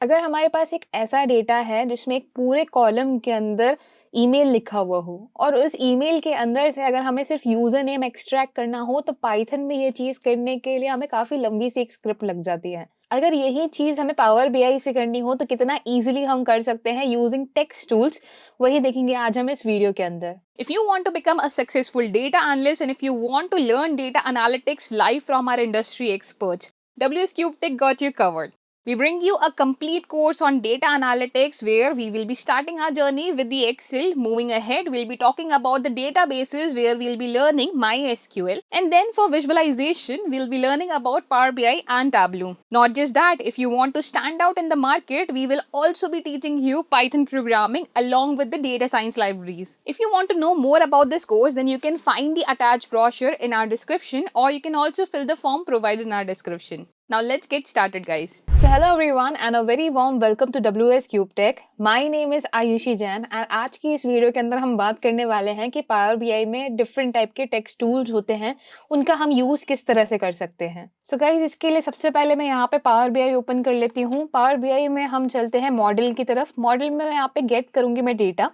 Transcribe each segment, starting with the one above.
अगर हमारे पास एक ऐसा डेटा है जिसमें एक पूरे कॉलम के अंदर ईमेल लिखा हुआ हो और उस ईमेल के अंदर से अगर हमें सिर्फ यूजर नेम एक्सट्रैक्ट करना हो तो पाइथन में ये चीज करने के लिए हमें काफी लंबी सी एक स्क्रिप्ट लग जाती है। अगर यही चीज हमें पावर बीआई से करनी हो तो कितना इजीली हम कर सकते हैं यूजिंग टेक्स्ट टूल्स, वही देखेंगे आज हम इस वीडियो के अंदर। If you want to become a successful data analyst and if you want to learn data analytics live from our industry experts, WS Cube Tech got you covered. We bring you a complete course on data analytics where we will be starting our journey with the Excel. Moving ahead, we'll be talking about the databases where we'll be learning MySQL. And then for visualization, we'll be learning about Power BI and Tableau. Not just that, if you want to stand out in the market, we will also be teaching you Python programming along with the data science libraries. If you want to know more about this course, then you can find the attached brochure in our description or you can also fill the form provided in our description. Now let's get started, guys. So hello everyone and a very warm welcome to WS Cube Tech. My name is Ayushi Jain and आज की इस video के अंदर हम बात करने वाले हैं कि पावर बीआई में डिफरेंट टाइप के टेक्स्ट टूल्स होते हैं, उनका हम यूज किस तरह से कर सकते हैं। सो गाइस, इसके लिए सबसे पहले मैं यहाँ पे पावर बीआई ओपन कर लेती हूँ। पावर बीआई में हम चलते हैं मॉडल की तरफ। मॉडल में मैं यहाँ पे गेट करूंगी मैं डेटा।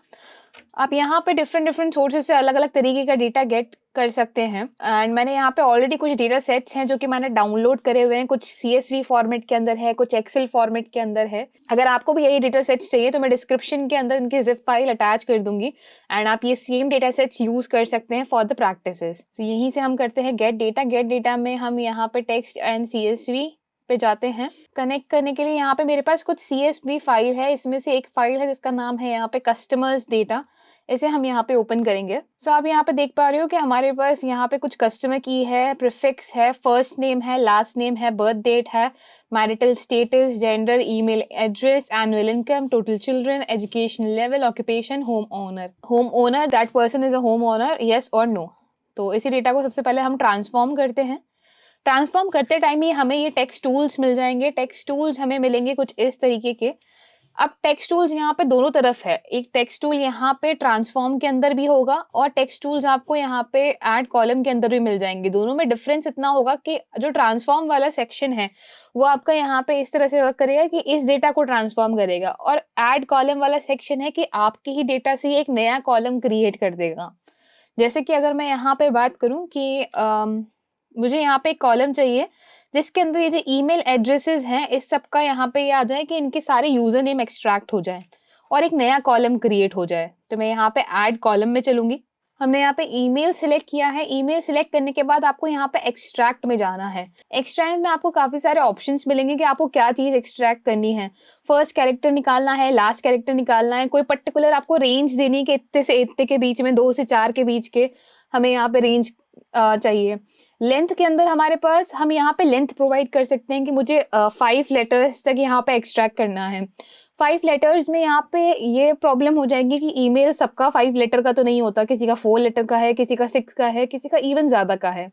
आप यहाँ पे डिफरेंट सोर्सेज से अलग अलग तरीके का डेटा गेट कर सकते हैं एंड मैंने यहाँ पे ऑलरेडी कुछ डेटा सेट्स हैं जो कि मैंने डाउनलोड करे हुए हैं। कुछ CSV फॉर्मेट के अंदर है, कुछ एक्सेल फॉर्मेट के अंदर है। अगर आपको भी यही डेटा सेट्स चाहिए तो मैं डिस्क्रिप्शन के अंदर इनकी जिप फाइल अटैच कर दूंगी एंड आप ये सेम डेटा सेट्स यूज कर सकते हैं फॉर द प्रैक्टिसेस। तो यहीं से हम करते हैं गेट डेटा। गेट डेटा में हम यहाँ पे टेक्स्ट एंड CSV पे जाते हैं। कनेक्ट करने के लिए यहाँ पे मेरे पास कुछ CSV फाइल है। इसमें से एक फाइल है जिसका नाम है यहाँ पे कस्टमर्स डेटा। इसे हम यहाँ पे ओपन करेंगे। सो आप यहाँ पे देख पा रहे हो कि हमारे पास यहाँ पे कुछ कस्टमर की है, प्रीफिक्स है, फर्स्ट नेम है, लास्ट नेम है, बर्थ डेट है, marital status, gender, email address, annual income, total children, education level, occupation, home owner. Home owner, that person is a home owner, yes और no. तो इसी data को सबसे पहले हम ट्रांसफॉर्म करते हैं। ट्रांसफॉर्म करते टाइम ही हमें ये टेक्स्ट टूल्स मिल जाएंगे। टेक्स्ट टूल्स हमें मिलेंगे कुछ इस तरीके के। अब टेक्स्ट टूल्स यहाँ पे दोनों तरफ है। एक टेक्स्ट टूल यहाँ पे ट्रांसफॉर्म के अंदर भी होगा और टेक्स्ट टूल्स आपको यहाँ पे ऐड कॉलम के अंदर भी मिल जाएंगे। दोनों में डिफरेंस इतना होगा कि जो ट्रांसफॉर्म वाला सेक्शन है वो आपका यहाँ पे इस तरह से वर्क करेगा कि इस डेटा को ट्रांसफॉर्म करेगा और ऐड कॉलम वाला सेक्शन है कि आपके ही डेटा से एक नया कॉलम क्रिएट कर देगा। जैसे कि अगर मैं यहाँ पे बात करूँ कि मुझे यहाँ पे एक कॉलम चाहिए जिसके अंदर ये जो ईमेल एड्रेसेस हैं इस सब का यहाँ पे ये आ जाए कि इनके सारे यूजर नेम एक्सट्रैक्ट हो जाए और एक नया कॉलम क्रिएट हो जाए। तो मैं यहाँ पे ऐड कॉलम में चलूंगी। हमने यहाँ पे ईमेल सिलेक्ट किया है। ईमेल सिलेक्ट करने के बाद आपको यहाँ पे एक्सट्रैक्ट में जाना है। एक्सट्रैक्ट में आपको काफी सारे ऑप्शंस मिलेंगे कि आपको क्या चीज एक्सट्रैक्ट करनी है। फर्स्ट कैरेक्टर निकालना है, लास्ट कैरेक्टर निकालना है, कोई पर्टिकुलर आपको रेंज देनी है कि इतने से इतने के बीच में, 2 से 4 के बीच के हमें यहाँ पे रेंज चाहिए। लेंथ के अंदर हमारे पास हम यहाँ पे लेंथ प्रोवाइड कर सकते हैं कि मुझे 5 लेटर्स तक यहाँ पे एक्सट्रैक्ट करना है। 5 लेटर्स में यहाँ पे ये प्रॉब्लम हो जाएगी कि ईमेल सबका 5 लेटर का तो नहीं होता, किसी का 4 लेटर का है, किसी का 6 का है, किसी का इवन ज्यादा का है।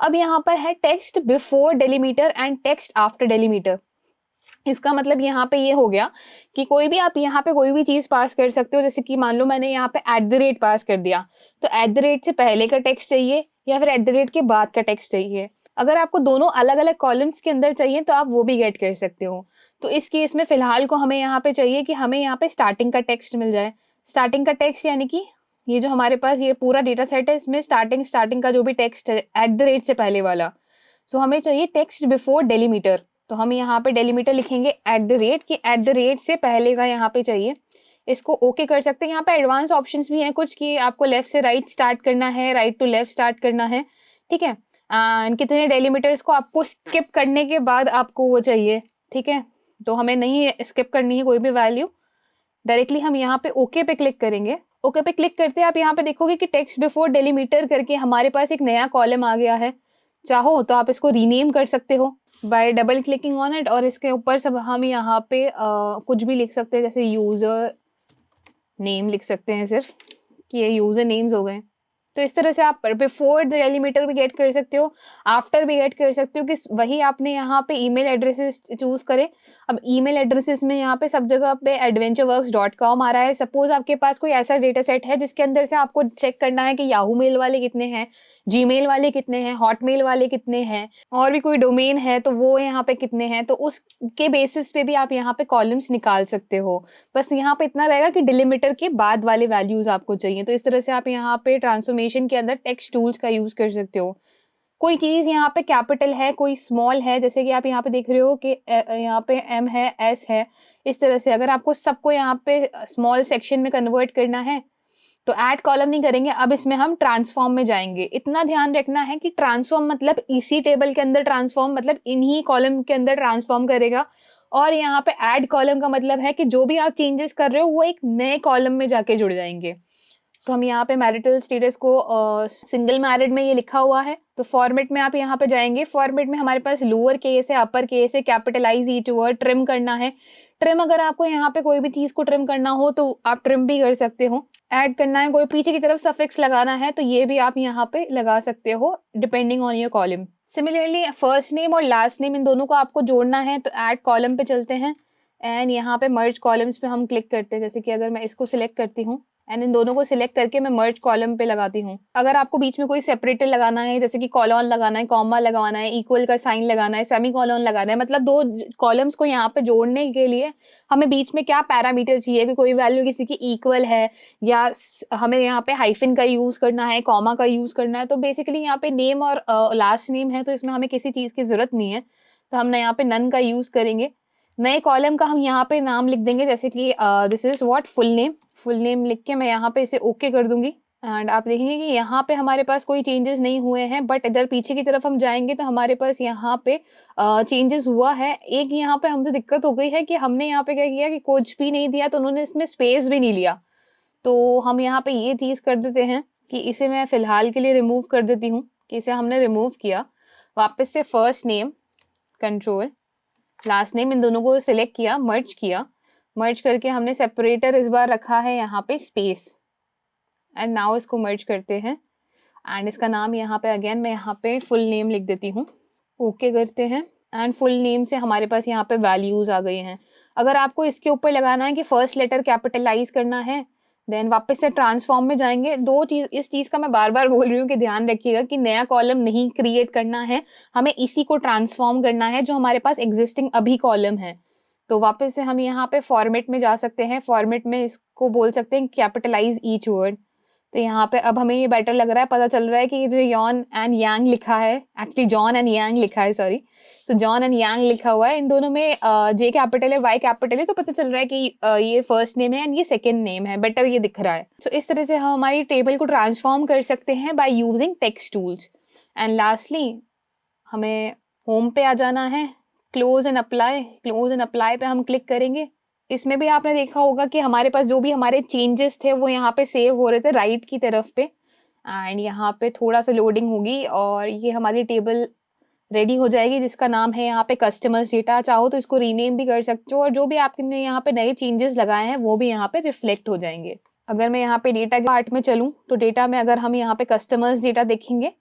अब यहाँ पर है text before delimiter and text after delimiter. इसका मतलब यहाँ पे ये हो गया कि कोई भी आप यहाँ पे कोई भी चीज पास कर सकते हो। जैसे कि मान लो मैंने यहाँ पे @ पास कर दिया तो @ से पहले का टेक्स्ट चाहिए या फिर @ के बाद का टेक्स्ट चाहिए। अगर आपको दोनों अलग अलग कॉलम्स के अंदर चाहिए तो आप वो भी गेट कर सकते हो। तो इस केस में फिलहाल को हमें यहाँ पे चाहिए कि हमें यहाँ पे स्टार्टिंग का टेक्स्ट मिल जाए। स्टार्टिंग का टेक्स्ट यानी कि ये जो हमारे पास ये पूरा डेटा सेट है इसमें स्टार्टिंग का जो भी टेक्स्ट है @ से पहले वाला। सो हमें चाहिए टेक्स्ट बिफोर डेलीमीटर। तो हम यहाँ पे डेलीमीटर लिखेंगे @ कि @ से पहले का यहाँ पे चाहिए। इसको ओके कर सकते हैं। यहाँ पे एडवांस ऑप्शंस भी हैं कुछ कि आपको लेफ्ट से राइट स्टार्ट करना है, राइट टू लेफ्ट स्टार्ट करना है, ठीक है। कितने डेलीमीटर्स को आपको स्किप करने के बाद आपको वो चाहिए, ठीक है। तो हमें नहीं स्किप करनी है कोई भी वैल्यू। डायरेक्टली हम यहाँ पे ओके पे क्लिक करेंगे। ओके पे क्लिक करते आप यहाँ पे देखोगे कि टेक्स्ट बिफोर डेलीमीटर करके हमारे पास एक नया कॉलम आ गया है। चाहो तो आप इसको रीनेम कर सकते हो bye double clicking on it और इसके ऊपर सब हम यहाँ पे कुछ भी लिख सकते हैं। जैसे यूजर नेम लिख सकते हैं सिर्फ कि ये यूजर नेम्स हो गए। तो इस तरह से आप बिफोर द डेलीमीटर भी गेट कर सकते हो, आफ्टर भी गेट कर सकते हो कि वही आपने यहाँ पे ईमेल एड्रेसेस चूज़ करे। अब ईमेल एड्रेसेस में यहाँ पे सब जगह पे adventureworks.com आ रहा है। सपोज़ आपके पास कोई ऐसा डेटा सेट है जिसके अंदर से आपको चेक करना है कि याहू मेल वाले कितने हैं, जीमेल वाले कितने हैं, हॉटमेल वाले कितने हैं, और भी कोई डोमेन है तो वो यहाँ पे कितने हैं, तो उसके बेसिस पे भी आप यहाँ पे कॉलम्स निकाल सकते हो। बस यहाँ पे इतना रहेगा कि डिलिमीटर के बाद वाले वैल्यूज़ आपको चाहिए। तो इस तरह से आप यहाँ पे ट्रांसफॉर्मेशन के अंदर टेक्स्ट टूल्स का यूज़ कर सकते हो। कोई चीज़ यहाँ पे कैपिटल है, कोई स्मॉल है, जैसे कि आप यहाँ पे देख रहे हो कि यहाँ पे एम है, एस है, इस तरह से अगर आपको सबको यहाँ पे स्मॉल सेक्शन में कन्वर्ट करना है, तो ऐड कॉलम नहीं करेंगे, अब इसमें हम ट्रांसफॉर्म में जाएँगे। इतना ध्यान रखना है कि ट्रांसफॉर्म मतलब इसी टेबल के अंदर ट्रांसफॉर्म, मतलब इन्हीं कॉलम के अंदर ट्रांसफॉर्म करेगा, और यहाँ पे ऐड कॉलम का मतलब है कि जो भी आप चेंजेस कर रहे हो, वो एक नए कॉलम में जाके जुड़ जाएँगे। तो हम यहाँ पे मैरिटल स्टेटस को सिंगल मैरिड में ये लिखा हुआ है, तो फॉर्मेट में आप यहाँ पे जाएँगे। फॉर्मेट में हमारे पास लोअर केस है, अपर केस है, कैपिटलाइज़ ईच वर्ड, ट्रिम करना है। ट्रिम अगर आपको यहाँ पे कोई भी चीज़ को ट्रिम करना हो तो आप ट्रिम भी कर सकते हो। ऐड करना है, कोई पीछे की तरफ सफिक्स लगाना है तो ये भी आप यहाँ पे लगा सकते हो depending on your column. Similarly first name और लास्ट नेम इन दोनों को आपको जोड़ना है, तो ऐड कॉलम पे चलते हैं एंड यहाँ पे मर्ज कॉलम्स पे हम क्लिक करते हैं। जैसे कि अगर मैं इसको सिलेक्ट करती हूँ एंड इन दोनों को सिलेक्ट करके मैं मर्ज कॉलम पे लगाती हूँ। अगर आपको बीच में कोई सेपरेटर लगाना है, जैसे कि कॉलन लगाना है, कॉमा लगाना है, इक्वल का साइन लगाना है, सेमीकोलन लगाना है, मतलब दो कॉलम्स को यहाँ पे जोड़ने के लिए हमें बीच में क्या पैरामीटर चाहिए कि कोई वैल्यू किसी की इक्वल है, या हमें यहाँ पे हाइफन का यूज़ करना है, कॉमा का यूज़ करना है। तो बेसिकली यहाँ पे नेम और लास्ट नेम है, तो इसमें हमें किसी चीज़ की ज़रूरत नहीं है, तो हम यहाँ पे नन का यूज़ करेंगे। नए कॉलम का हम यहाँ पे नाम लिख देंगे, जैसे कि this is what full name लिख के मैं यहाँ पे इसे ओके कर दूँगी एंड आप देखेंगे कि यहाँ पे हमारे पास कोई चेंजेस नहीं हुए हैं, बट इधर पीछे की तरफ हम जाएँगे तो हमारे पास यहाँ पे चेंजेस हुआ है। एक यहाँ पे हमसे दिक्कत हो गई है कि हमने यहाँ पे क्या किया कि कुछ भी नहीं दिया, तो उन्होंने इसमें स्पेस भी नहीं लिया। तो हम यहाँ पे ये चीज़ कर देते हैं कि इसे मैं फ़िलहाल के लिए रिमूव कर देती हूँ, कि इसे हमने रिमूव किया। वापस से first name, control, last name, इन दोनों को सिलेक्ट किया, मर्ज करके हमने सेपरेटर इस बार रखा है यहाँ पे स्पेस एंड नाउ इसको मर्ज करते हैं एंड इसका नाम यहाँ पे अगेन मैं यहाँ पे फुल नेम लिख देती हूँ। ओके करते हैं एंड फुल नेम से हमारे पास यहाँ पे वैल्यूज़ आ गई हैं। अगर आपको इसके ऊपर लगाना है कि फर्स्ट लेटर कैपिटलाइज़ करना है, देन वापस से ट्रांसफॉर्म में जाएँगे। इस चीज़ का मैं बार-बार बोल रही हूँ कि ध्यान रखिएगा कि नया कॉलम नहीं क्रिएट करना है, हमें इसी को ट्रांसफॉर्म करना है जो हमारे पास एक्जिस्टिंग अभी कॉलम है। तो वापस से हम यहाँ पे फॉर्मेट में जा सकते हैं, फॉर्मेट में इसको बोल सकते हैं कैपिटलाइज़ ईच वर्ड। तो यहाँ पे अब हमें ये बेटर लग रहा है, पता चल रहा है कि ये जो यॉन एंड यांग लिखा है, एक्चुअली जॉन एंड यांग लिखा है, sorry. So John and yang लिखा हुआ है, इन दोनों में जे कैपिटल है, वाई कैपिटल है, तो पता चल रहा है कि ये फर्स्ट नेम है एंड ये सेकंड नेम है, बेटर ये दिख रहा है। सो इस तरह से हम हमारी टेबल को ट्रांसफॉर्म कर सकते हैं by using text tools. And lastly हमें होम पे आ जाना है, क्लोज एंड अप्लाई पे हम क्लिक करेंगे। इसमें भी आपने देखा होगा कि हमारे पास जो भी हमारे चेंजेस थे वो यहाँ पे सेव हो रहे थे राइट की तरफ पे एंड यहाँ पे थोड़ा सा लोडिंग होगी और ये हमारी टेबल रेडी हो जाएगी, जिसका नाम है यहाँ पे कस्टमर्स डेटा। चाहो तो इसको रीनेम भी कर सकते हो और जो भी आपने यहाँ पे नए चेंजेस लगाए हैं वो भी यहाँ पे रिफ्लेक्ट हो जाएंगे। अगर मैं यहाँ पे डेटा के पार्ट में चलूँ तो डेटा में अगर हम यहाँ पे कस्टमर्स डेटा देखेंगे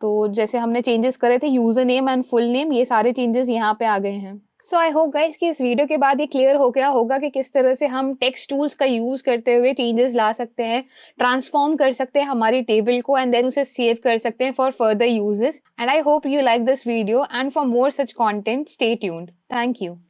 तो जैसे हमने चेंजेस करे थे user name and full name, ये सारे चेंजेस यहाँ पे आ गए हैं। सो आई होप गाइस कि इस वीडियो के बाद ये क्लियर हो गया होगा कि किस तरह से हम टेक्स्ट टूल्स का यूज करते हुए चेंजेस ला सकते हैं, ट्रांसफॉर्म कर सकते हैं हमारी टेबल को एंड देन उसे सेव कर सकते हैं for further uses. And I hope you like this video and for more such content stay tuned. Thank you.